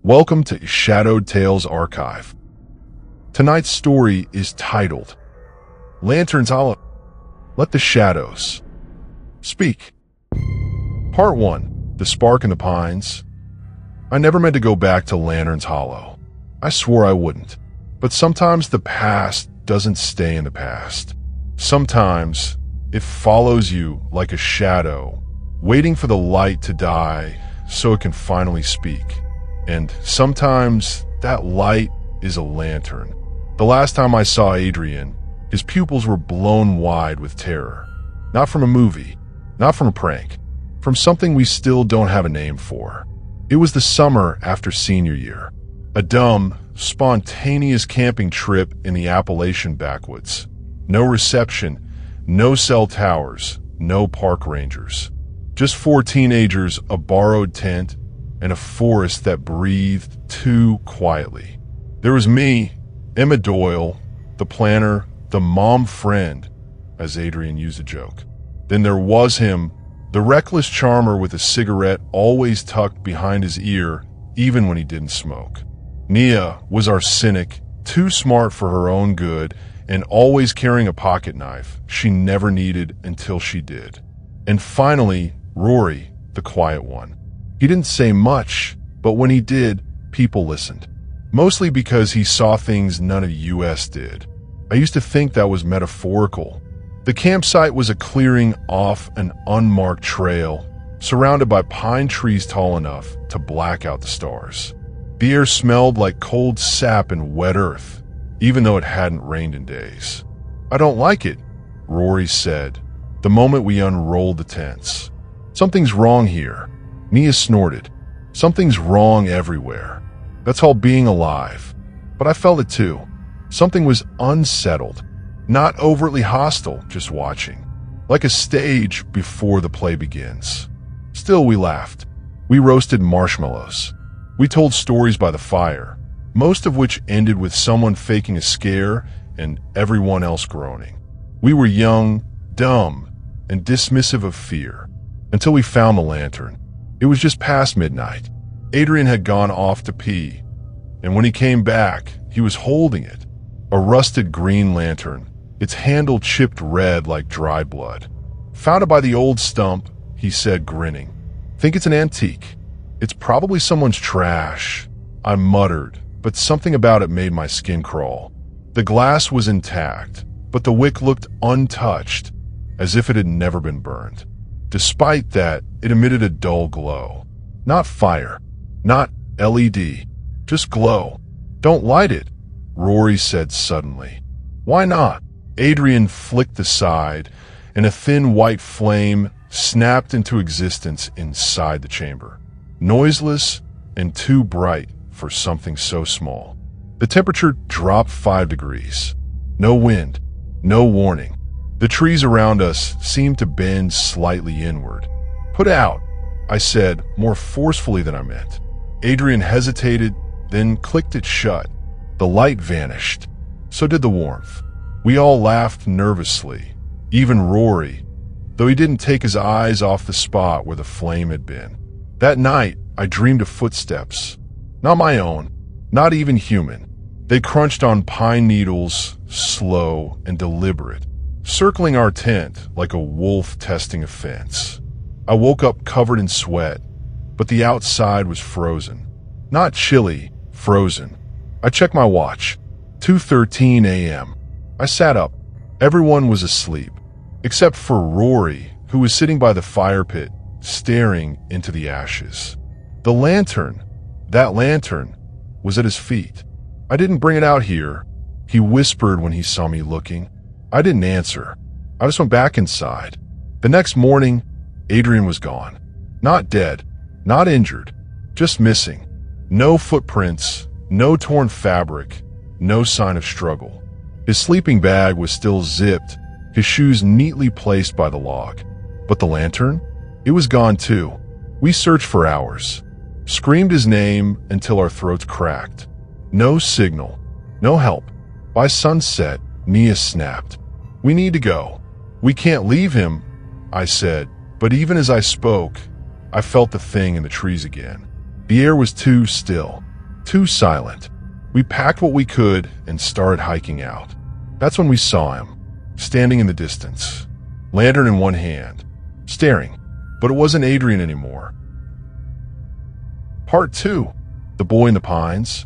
Welcome to Shadowed Tales Archive. Tonight's story is titled, Lanterns Hollow. Let the Shadows Speak. Part 1, The Spark in the Pines. I never meant to go back to Lanterns Hollow. I swore I wouldn't. But sometimes the past doesn't stay in the past. Sometimes it follows you like a shadow, waiting for the light to die so it can finally speak. And sometimes that light is a lantern. The last time I saw Adrian, his pupils were blown wide with terror. Not from a movie, not from a prank, from something we still don't have a name for. It was the summer after senior year. A dumb, spontaneous camping trip in the Appalachian backwoods. No reception, no cell towers, no park rangers. Just 4 teenagers, a borrowed tent, and a forest that breathed too quietly. There was me, Emma Doyle, the planner, the mom friend, as Adrian used a joke. Then there was him, the reckless charmer with a cigarette always tucked behind his ear, even when he didn't smoke. Nia was our cynic, too smart for her own good, and always carrying a pocket knife she never needed until she did. And finally, Rory, the quiet one. He didn't say much, but when he did, people listened. Mostly because he saw things none of us did. I used to think that was metaphorical. The campsite was a clearing off an unmarked trail, surrounded by pine trees tall enough to black out the stars. The air smelled like cold sap and wet earth, even though it hadn't rained in days. I don't like it, Rory said, the moment we unrolled the tents. Something's wrong here. Nia snorted. Something's wrong everywhere. That's all being alive. But I felt it too. Something was unsettled. Not overtly hostile, just watching. Like a stage before the play begins. Still, we laughed. We roasted marshmallows. We told stories by the fire, most of which ended with someone faking a scare and everyone else groaning. We were young, dumb, and dismissive of fear, until we found the lantern. It was just past midnight. Adrian had gone off to pee, and when he came back, he was holding it. A rusted green lantern, its handle chipped red like dried blood. Found it by the old stump, he said, grinning. Think it's an antique. It's probably someone's trash, I muttered, but something about it made my skin crawl. The glass was intact, but the wick looked untouched, as if it had never been burned. Despite that, it emitted a dull glow. Not fire, not LED, just glow. Don't light it, Rory said suddenly. Why not? Adrian flicked the side, and a thin white flame snapped into existence inside the chamber. Noiseless and too bright for something so small. The temperature dropped 5 degrees. No wind, no warning. The trees around us seemed to bend slightly inward. Put out, I said, more forcefully than I meant. Adrian hesitated, then clicked it shut. The light vanished. So did the warmth. We all laughed nervously, even Rory, though he didn't take his eyes off the spot where the flame had been. That night, I dreamed of footsteps. Not my own, not even human. They crunched on pine needles, slow and deliberate, circling our tent like a wolf testing a fence. I woke up covered in sweat, but the outside was frozen. Not chilly, frozen. I checked my watch. 2:13 a.m. I sat up. Everyone was asleep, except for Rory, who was sitting by the fire pit, staring into the ashes. The lantern, that lantern, was at his feet. I didn't bring it out here, he whispered when he saw me looking. I didn't answer. I just went back inside. The next morning, Adrian was gone. Not dead, not injured, just missing. No footprints, no torn fabric, no sign of struggle. His sleeping bag was still zipped, his shoes neatly placed by the log. But the lantern? It was gone too. We searched for hours, screamed his name until our throats cracked. No signal, no help. By sunset, Nia snapped. We need to go. We can't leave him, I said, but even as I spoke, I felt the thing in the trees again. The air was too still. Too silent. We packed what we could and started hiking out. That's when we saw him, standing in the distance, lantern in one hand, staring. But it wasn't Adrian anymore. Part 2. The Boy in the Pines.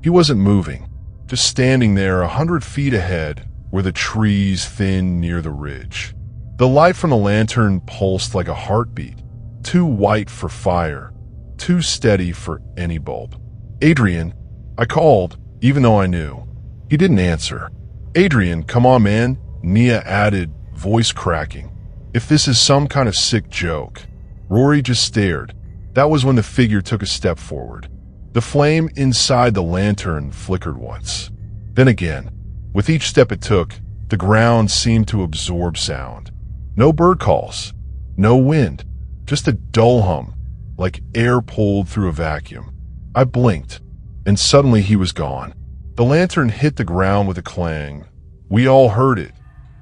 He wasn't moving, just standing there 100 feet ahead where the trees thinned near the ridge. The light from the lantern pulsed like a heartbeat, too white for fire, too steady for any bulb. Adrian, I called, even though I knew. He didn't answer. Adrian, come on, man, Nia added, voice cracking. If this is some kind of sick joke. Rory just stared. That was when the figure took a step forward. The flame inside the lantern flickered once. Then again. With each step it took, the ground seemed to absorb sound. No bird calls. No wind. Just a dull hum, like air pulled through a vacuum. I blinked, and suddenly he was gone. The lantern hit the ground with a clang. We all heard it,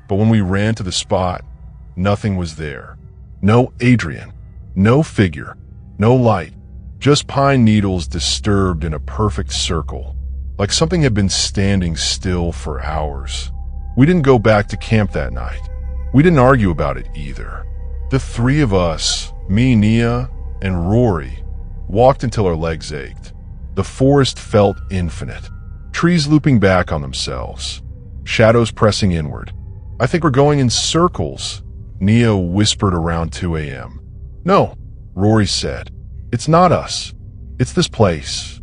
but when we ran to the spot, nothing was there. No Adrian. No figure. No light. Just pine needles disturbed in a perfect circle, like something had been standing still for hours. We didn't go back to camp that night. We didn't argue about it either. The three of us, me, Nia, and Rory, walked until our legs ached. The forest felt infinite. Trees looping back on themselves. Shadows pressing inward. I think we're going in circles, Nia whispered around 2 a.m. No, Rory said. It's not us. It's this place.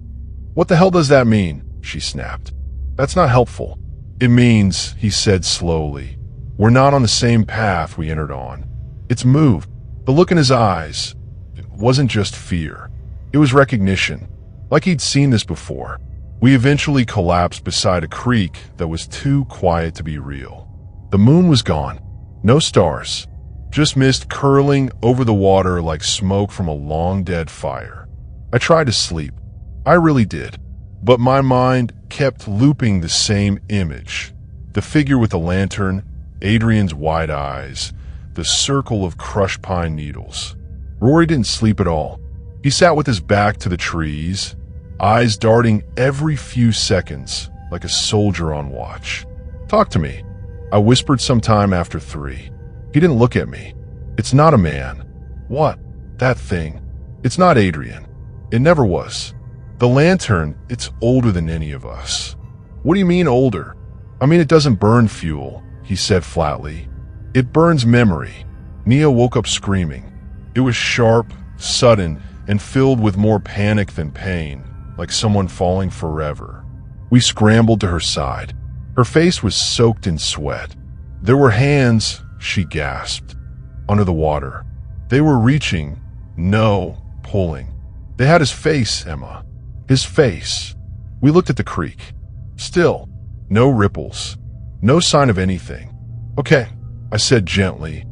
What the hell does that mean? She snapped. That's not helpful. It means, he said slowly, we're not on the same path we entered on. It's moved. The look in his eyes, it wasn't just fear. It was recognition, like he'd seen this before. We eventually collapsed beside a creek that was too quiet to be real. The moon was gone. No stars. Just mist curling over the water like smoke from a long-dead fire. I tried to sleep. I really did. But my mind kept looping the same image. The figure with the lantern, Adrian's wide eyes, the circle of crushed pine needles. Rory didn't sleep at all. He sat with his back to the trees, eyes darting every few seconds like a soldier on watch. Talk to me, I whispered sometime after 3. He didn't look at me. It's not a man. What? That thing. It's not Adrian. It never was. The lantern, it's older than any of us. What do you mean older? I mean it doesn't burn fuel, he said flatly. It burns memory. Nia woke up screaming. It was sharp, sudden, and filled with more panic than pain, like someone falling forever. We scrambled to her side. Her face was soaked in sweat. There were hands, she gasped, under the water. They were reaching, no, pulling. They had his face, Emma. His face. We looked at the creek. Still, no ripples. No sign of anything. Okay, I said gently.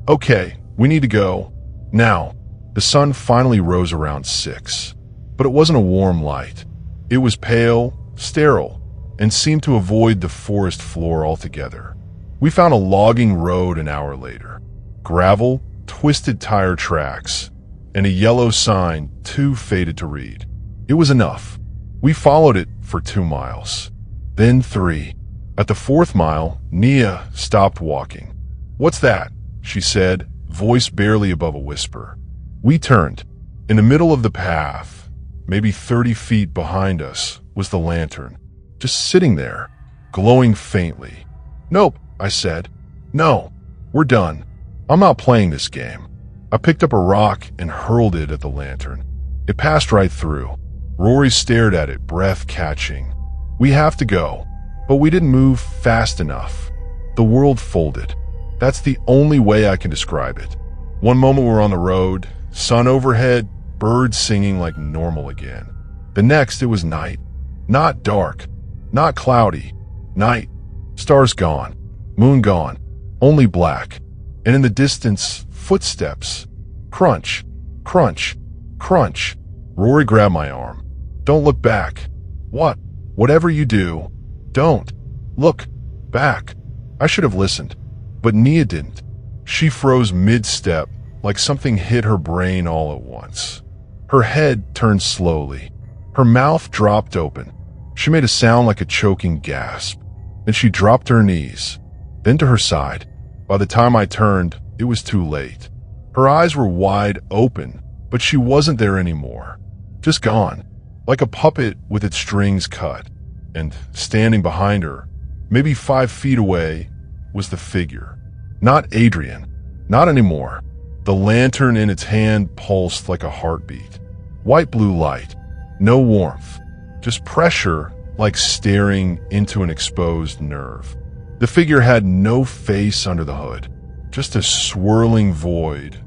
Okay, we need to go. Now. The sun finally rose around 6. But it wasn't a warm light. It was pale, sterile, and seemed to avoid the forest floor altogether. We found a logging road an hour later. Gravel, twisted tire tracks, and a yellow sign too faded to read. It was enough. We followed it for 2 miles. Then 3. At the 4th mile, Nia stopped walking. What's that? She said, voice barely above a whisper. We turned. In the middle of the path, maybe 30 feet behind us, was the lantern, just sitting there, glowing faintly. Nope, I said. No, we're done. I'm not playing this game. I picked up a rock and hurled it at the lantern. It passed right through. Rory stared at it, breath catching. We have to go. But we didn't move fast enough. The world folded. That's the only way I can describe it. One moment we're on the road, sun overhead, birds singing like normal again. The next it was night. Not dark, not cloudy. Night. Stars gone. Moon gone. Only black. And in the distance, footsteps. Crunch. Crunch. Crunch. Rory grabbed my arm. Don't look back. What? Whatever you do, don't. Look. Back. I should have listened. But Nia didn't. She froze mid-step, like something hit her brain all at once. Her head turned slowly. Her mouth dropped open. She made a sound like a choking gasp. Then she dropped to her knees, then to her side. By the time I turned, it was too late. Her eyes were wide open, but she wasn't there anymore. Just gone, like a puppet with its strings cut. And standing behind her, maybe 5 feet away, was the figure. Not Adrian. Not anymore. The lantern in its hand pulsed like a heartbeat. White blue light. No warmth. Just pressure, like staring into an exposed nerve. The figure had no face under the hood. Just a swirling void.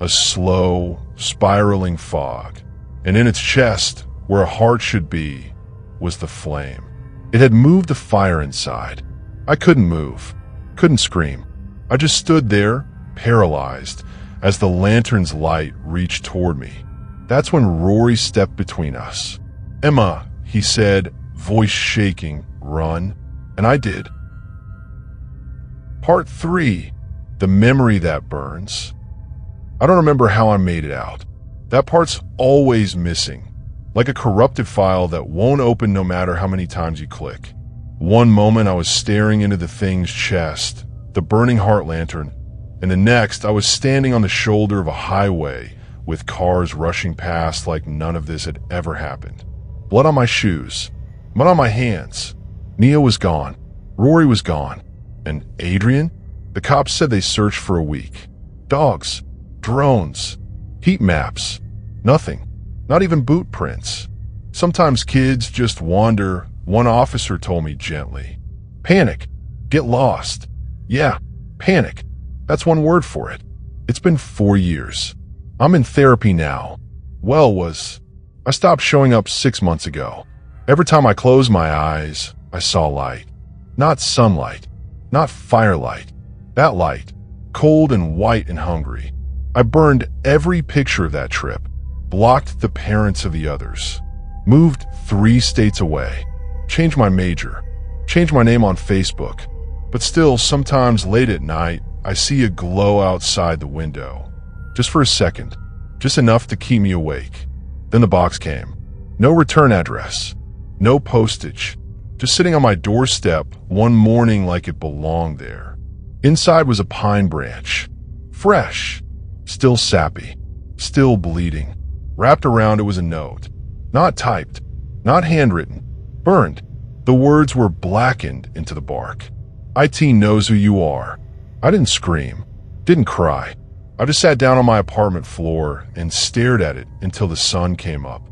A slow, spiraling fog. And in its chest, where a heart should be, was the flame. It had moved the fire inside. I couldn't move. Couldn't scream. I just stood there, paralyzed, as the lantern's light reached toward me. That's when Rory stepped between us. "Emma," he said, voice shaking, "run." And I did. Part 3. The memory that burns. I don't remember how I made it out. That part's always missing, like a corrupted file that won't open no matter how many times you click. One moment I was staring into the thing's chest, the burning heart lantern, and the next I was standing on the shoulder of a highway with cars rushing past like none of this had ever happened. Blood on my shoes, mud on my hands. Nia was gone. Rory was gone. And Adrian? The cops said they searched for a week. Dogs, drones, heat maps, nothing. Not even boot prints. Sometimes kids just wander, one officer told me gently. Panic. Get lost. Yeah, panic. That's one word for it. It's been 4 years. I'm in therapy now. I stopped showing up 6 months ago. Every time I closed my eyes, I saw light. Not sunlight. Not firelight. That light. Cold and white and hungry. I burned every picture of that trip. Blocked the parents of the others. Moved 3 states away. Changed my major. Changed my name on Facebook. But still, sometimes late at night, I see a glow outside the window. Just for a second. Just enough to keep me awake. Then the box came. No return address. No postage. Just sitting on my doorstep one morning like it belonged there. Inside was a pine branch. Fresh. Still sappy. Still bleeding. Wrapped around it was a note. Not typed. Not handwritten. Burned. The words were blackened into the bark. IT knows who you are. I didn't scream. Didn't cry. I just sat down on my apartment floor and stared at it until the sun came up.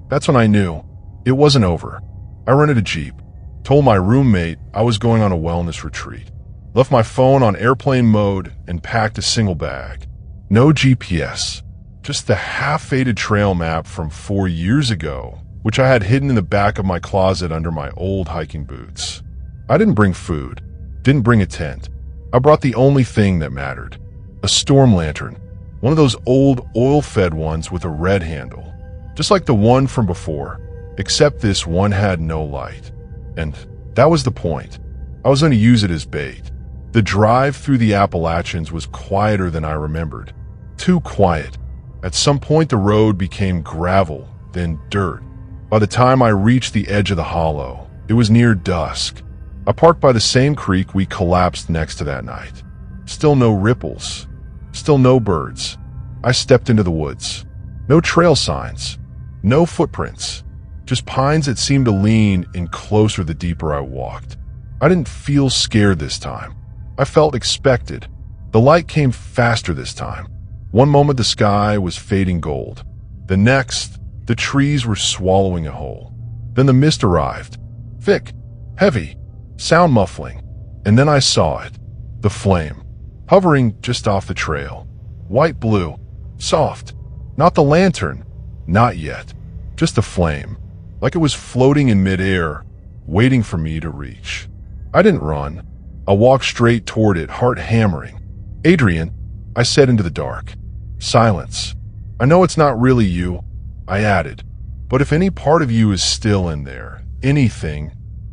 That's when I knew. It wasn't over. I rented a Jeep. Told my roommate I was going on a wellness retreat. Left my phone on airplane mode and packed a single bag. No GPS. Just the half-faded trail map from 4 years ago, which I had hidden in the back of my closet under my old hiking boots. I didn't bring food. Didn't bring a tent. I brought the only thing that mattered. A storm lantern. One of those old oil-fed ones with a red handle. Just like the one from before, except this one had no light. And that was the point. I was going to use it as bait. The drive through the Appalachians was quieter than I remembered. Too quiet. At some point the road became gravel, then dirt. By the time I reached the edge of the hollow, it was near dusk. I parked by the same creek we collapsed next to that night. Still no ripples. Still no birds. I stepped into the woods. No trail signs. No footprints. Just pines that seemed to lean in closer the deeper I walked. I didn't feel scared this time. I felt expected. The light came faster this time. One moment the sky was fading gold. The next, the trees were swallowing it whole. Then the mist arrived. Thick, heavy, sound muffling. And then I saw it. The flame. Hovering just off the trail. White blue. Soft. Not the lantern. Not yet. Just a flame. Like it was floating in midair, waiting for me to reach. I didn't run. I walked straight toward it, heart hammering. Adrian, I said into the dark. Silence. I know it's not really you, I added. But if any part of you is still in there, anything,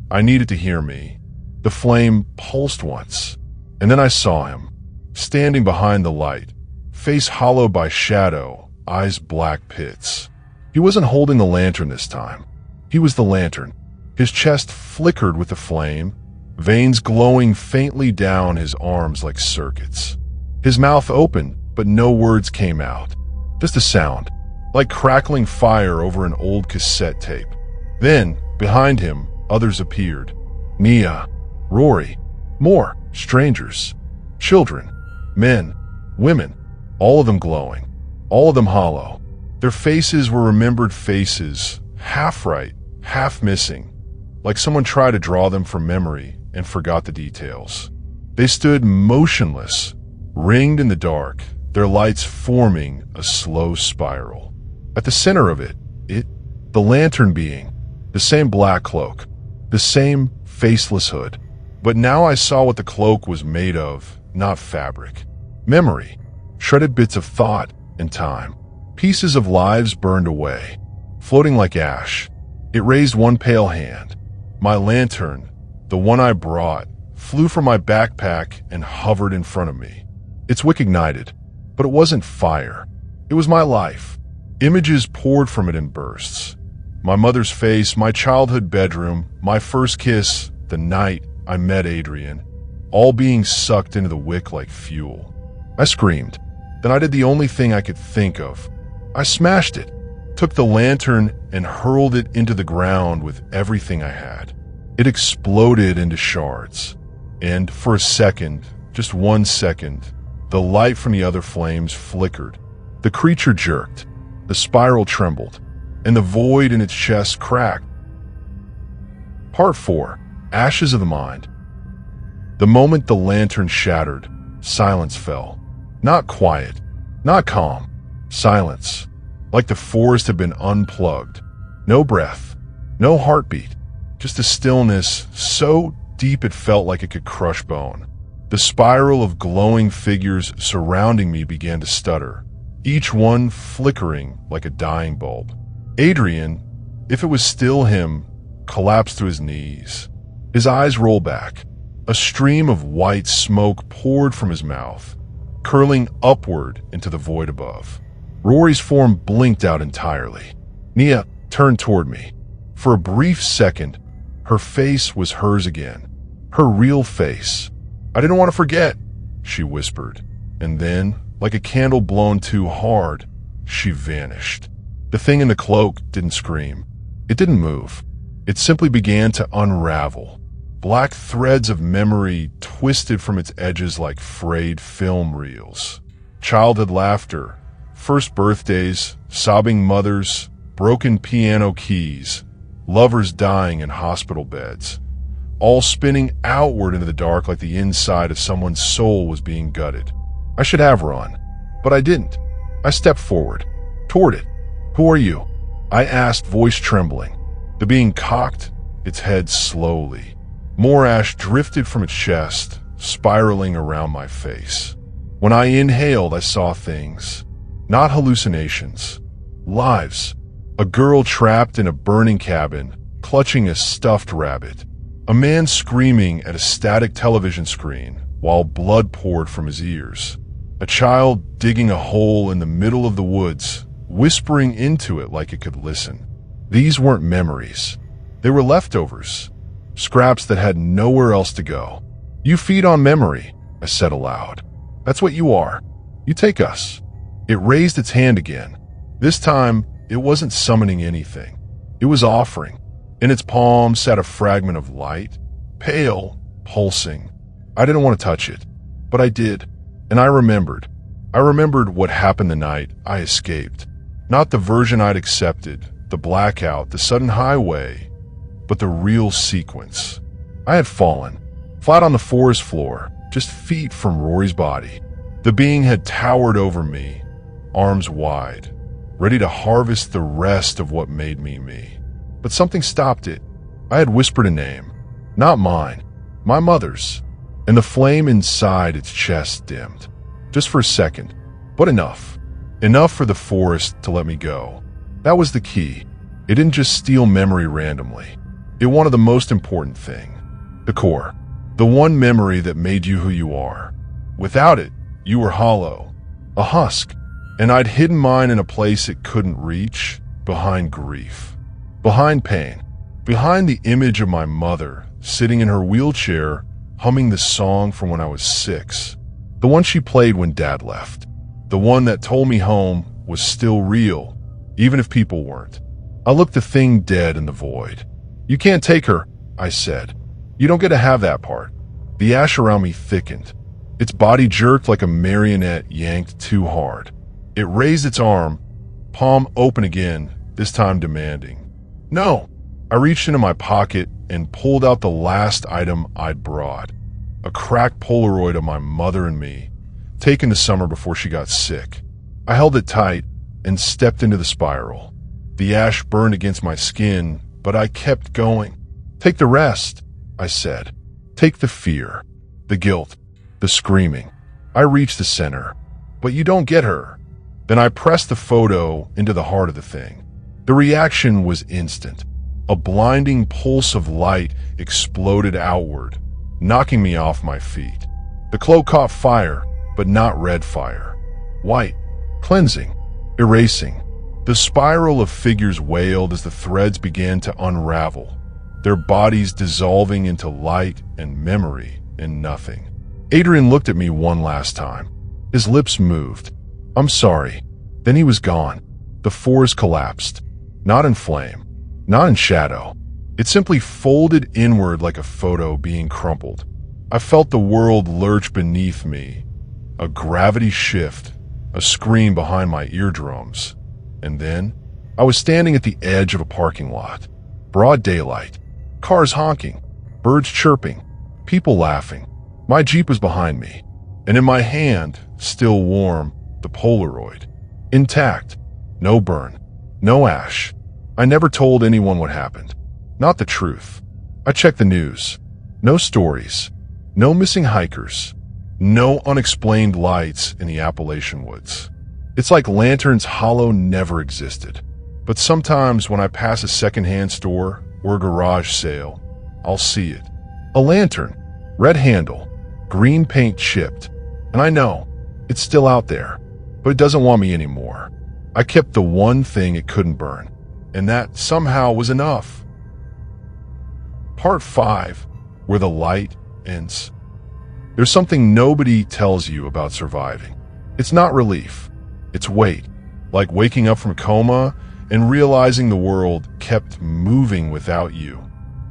I needed to hear me. The flame pulsed once, and then I saw him, standing behind the light, face hollowed by shadow, eyes black pits. He wasn't holding the lantern this time. He was the lantern. His chest flickered with the flame, veins glowing faintly down his arms like circuits. His mouth opened, but no words came out. Just a sound, like crackling fire over an old cassette tape. Then, behind him, others appeared. Nia, Rory, more strangers, children, men, women, all of them glowing, all of them hollow. Their faces were remembered faces, half right, half missing, like someone tried to draw them from memory and forgot the details. They stood motionless, ringed in the dark, their lights forming a slow spiral. At the center of it, the lantern being, the same black cloak, the same faceless hood. But now I saw what the cloak was made of, not fabric. Memory, shredded bits of thought and time, pieces of lives burned away, floating like ash. It raised one pale hand. My lantern, the one I brought, flew from my backpack and hovered in front of me. Its wick ignited, but it wasn't fire. It was my life. Images poured from it in bursts. My mother's face, my childhood bedroom, my first kiss, the night I met Adrian, all being sucked into the wick like fuel. I screamed. Then I did the only thing I could think of. I smashed it, took the lantern and hurled it into the ground with everything I had. It exploded into shards. And for a second, just 1 second, the light from the other flames flickered. The creature jerked, the spiral trembled, and the void in its chest cracked. Part 4. Ashes of the Mind. The moment the lantern shattered, silence fell. Not quiet, not calm, silence. Like the forest had been unplugged. No breath, no heartbeat, just a stillness so deep it felt like it could crush bone. The spiral of glowing figures surrounding me began to stutter, each one flickering like a dying bulb. Adrian, if it was still him, collapsed to his knees. His eyes rolled back. A stream of white smoke poured from his mouth, curling upward into the void above. Rory's form blinked out entirely. Nia turned toward me. For a brief second, her face was hers again. Her real face. I didn't want to forget, she whispered. And then, like a candle blown too hard, she vanished. The thing in the cloak didn't scream. It didn't move. It simply began to unravel. Black threads of memory twisted from its edges like frayed film reels. Childhood laughter, first birthdays, sobbing mothers, broken piano keys, lovers dying in hospital beds, all spinning outward into the dark like the inside of someone's soul was being gutted. I should have run, but I didn't. I stepped forward, toward it. "Who are you?" I asked, voice trembling. The being cocked its head slowly. More ash drifted from its chest, spiraling around my face. When I inhaled, I saw things. Not hallucinations. Lives. A girl trapped in a burning cabin, clutching a stuffed rabbit. A man screaming at a static television screen while blood poured from his ears. A child digging a hole in the middle of the woods, whispering into it like it could listen. These weren't memories. They were leftovers. Scraps that had nowhere else to go. "You feed on memory," I said aloud. "That's what you are. You take us." It raised its hand again. This time, it wasn't summoning anything. It was offering. In its palm sat a fragment of light, pale, pulsing. I didn't want to touch it, but I did. And I remembered. I remembered what happened the night I escaped. Not the version I'd accepted, the blackout, the sudden highway, but the real sequence. I had fallen, flat on the forest floor, just feet from Rory's body. The being had towered over me, arms wide, ready to harvest the rest of what made me me. But something stopped it. I had whispered a name, not mine, my mother's, and the flame inside its chest dimmed. Just for a second, but enough. Enough for the forest to let me go. That was the key. It didn't just steal memory randomly. It wanted the most important thing. The core. The one memory that made you who you are. Without it, you were hollow. A husk. And I'd hidden mine in a place it couldn't reach, behind grief. Behind pain. Behind the image of my mother, sitting in her wheelchair, humming the song from when I was 6. The one she played when Dad left. The one that told me home was still real, even if people weren't. I looked the thing dead in the void. "You can't take her," I said. "You don't get to have that part." The ash around me thickened. Its body jerked like a marionette yanked too hard. It raised its arm, palm open again, this time demanding. "No!" I reached into my pocket and pulled out the last item I'd brought. A cracked Polaroid of my mother and me, taken the summer before she got sick. I held it tight and stepped into the spiral. The ash burned against my skin, but I kept going. "Take the rest," I said. "Take the fear, the guilt, the screaming." I reached the center. "But you don't get her." Then I pressed the photo into the heart of the thing. The reaction was instant. A blinding pulse of light exploded outward, knocking me off my feet. The cloak caught fire, but not red fire. White, cleansing, erasing. The spiral of figures wailed as the threads began to unravel, their bodies dissolving into light and memory and nothing. Adrian looked at me one last time. His lips moved. "I'm sorry." Then he was gone. The forest collapsed. Not in flame, not in shadow. It simply folded inward like a photo being crumpled. I felt the world lurch beneath me. A gravity shift, a scream behind my eardrums. And then, I was standing at the edge of a parking lot. Broad daylight. Cars honking. Birds chirping. People laughing. My Jeep was behind me. And in my hand, still warm, the Polaroid. Intact. No burn. No ash. I never told anyone what happened. Not the truth. I checked the news. No stories. No missing hikers. No unexplained lights in the Appalachian woods. It's like Lantern's Hollow never existed. But sometimes when I pass a secondhand store or a garage sale, I'll see it. A lantern, red handle, green paint chipped. And I know, it's still out there, but it doesn't want me anymore. I kept the one thing it couldn't burn, and that somehow was enough. Part 5, where the light ends. There's something nobody tells you about surviving. It's not relief. It's weight, like waking up from a coma and realizing the world kept moving without you.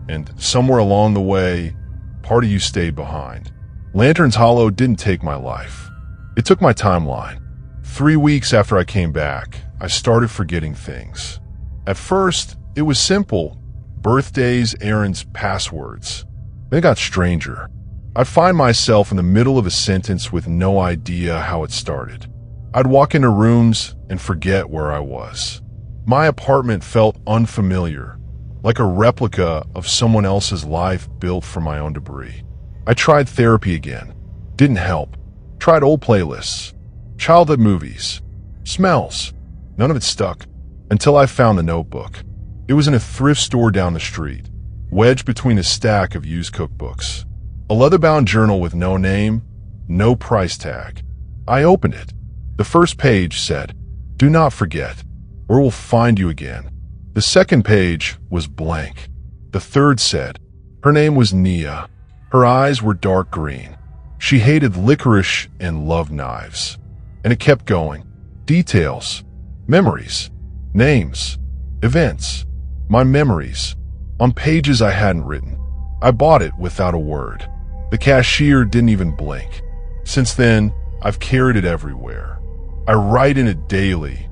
And somewhere along the way, part of you stayed behind. Lantern's Hollow didn't take my life. It took my timeline. 3 weeks after I came back, I started forgetting things. At first, it was simple. Birthdays, errands, passwords. Then it got stranger. I'd find myself in the middle of a sentence with no idea how it started. I'd walk into rooms and forget where I was. My apartment felt unfamiliar, like a replica of someone else's life built from my own debris. I tried therapy again. Didn't help. Tried old playlists, childhood movies, smells. None of it stuck until I found the notebook. It was in a thrift store down the street, wedged between a stack of used cookbooks. A leather-bound journal with no name, no price tag. I opened it. The first page said, "Do not forget, or we'll find you again." The second page was blank. The third said, her name was Nia. Her eyes were dark green. She hated licorice and loved knives. And it kept going. Details, memories, names, events, my memories, on pages I hadn't written. I bought it without a word. The cashier didn't even blink. Since then, I've carried it everywhere. I write in it daily.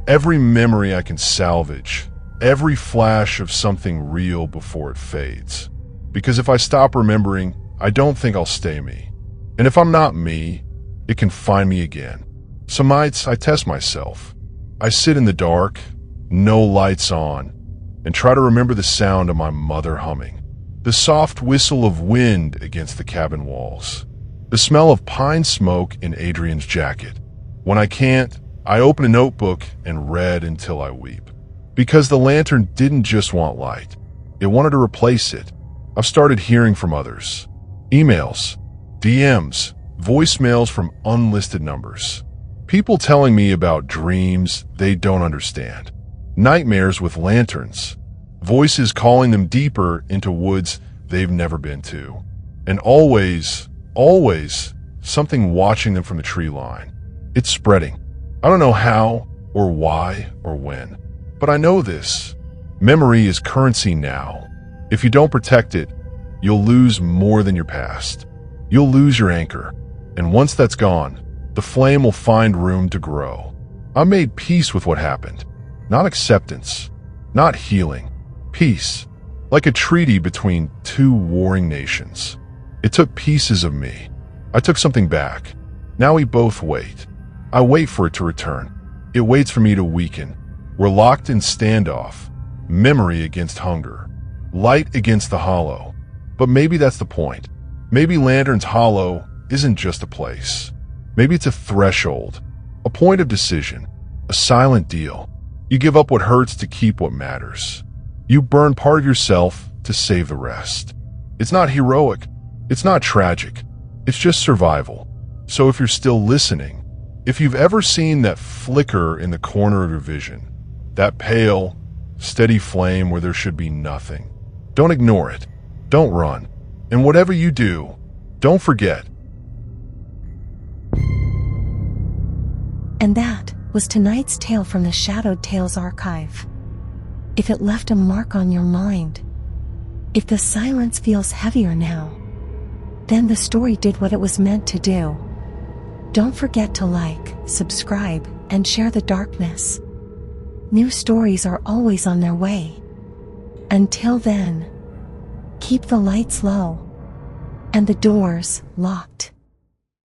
Every memory I can salvage, every flash of something real before it fades. Because if I stop remembering, I don't think I'll stay me. And if I'm not me, it can find me again. Some nights I test myself. I sit in the dark, no lights on, and try to remember the sound of my mother humming. The soft whistle of wind against the cabin walls. The smell of pine smoke in Adrian's jacket. When I can't, I open a notebook and read until I weep. Because the lantern didn't just want light. It wanted to replace it. I've started hearing from others. Emails, DMs, voicemails from unlisted numbers. People telling me about dreams they don't understand. Nightmares with lanterns. voices calling them deeper into woods they've never been to. And always, always, something watching them from the tree line. It's spreading. I don't know how or why or when, but I know this. Memory is currency now. If you don't protect it, you'll lose more than your past. You'll lose your anchor. And once that's gone, the flame will find room to grow. I made peace with what happened. Not acceptance. Not healing. Peace. Like a treaty between two warring nations. It took pieces of me. I took something back. Now we both wait. I wait for it to return. It waits for me to weaken. We're locked in standoff. Memory against hunger. Light against the hollow. But maybe that's the point. Maybe Lantern's Hollow isn't just a place. Maybe it's a threshold. A point of decision. A silent deal. You give up what hurts to keep what matters. You burn part of yourself to save the rest. It's not heroic. It's not tragic. It's just survival. So if you're still listening, if you've ever seen that flicker in the corner of your vision, that pale, steady flame where there should be nothing, don't ignore it. Don't run. And whatever you do, don't forget. And that was tonight's tale from the Shadowed Tales archive. If it left a mark on your mind, if the silence feels heavier now, then the story did what it was meant to do. Don't forget to like, subscribe, and share the darkness. New stories are always on their way. Until then, keep the lights low and the doors locked.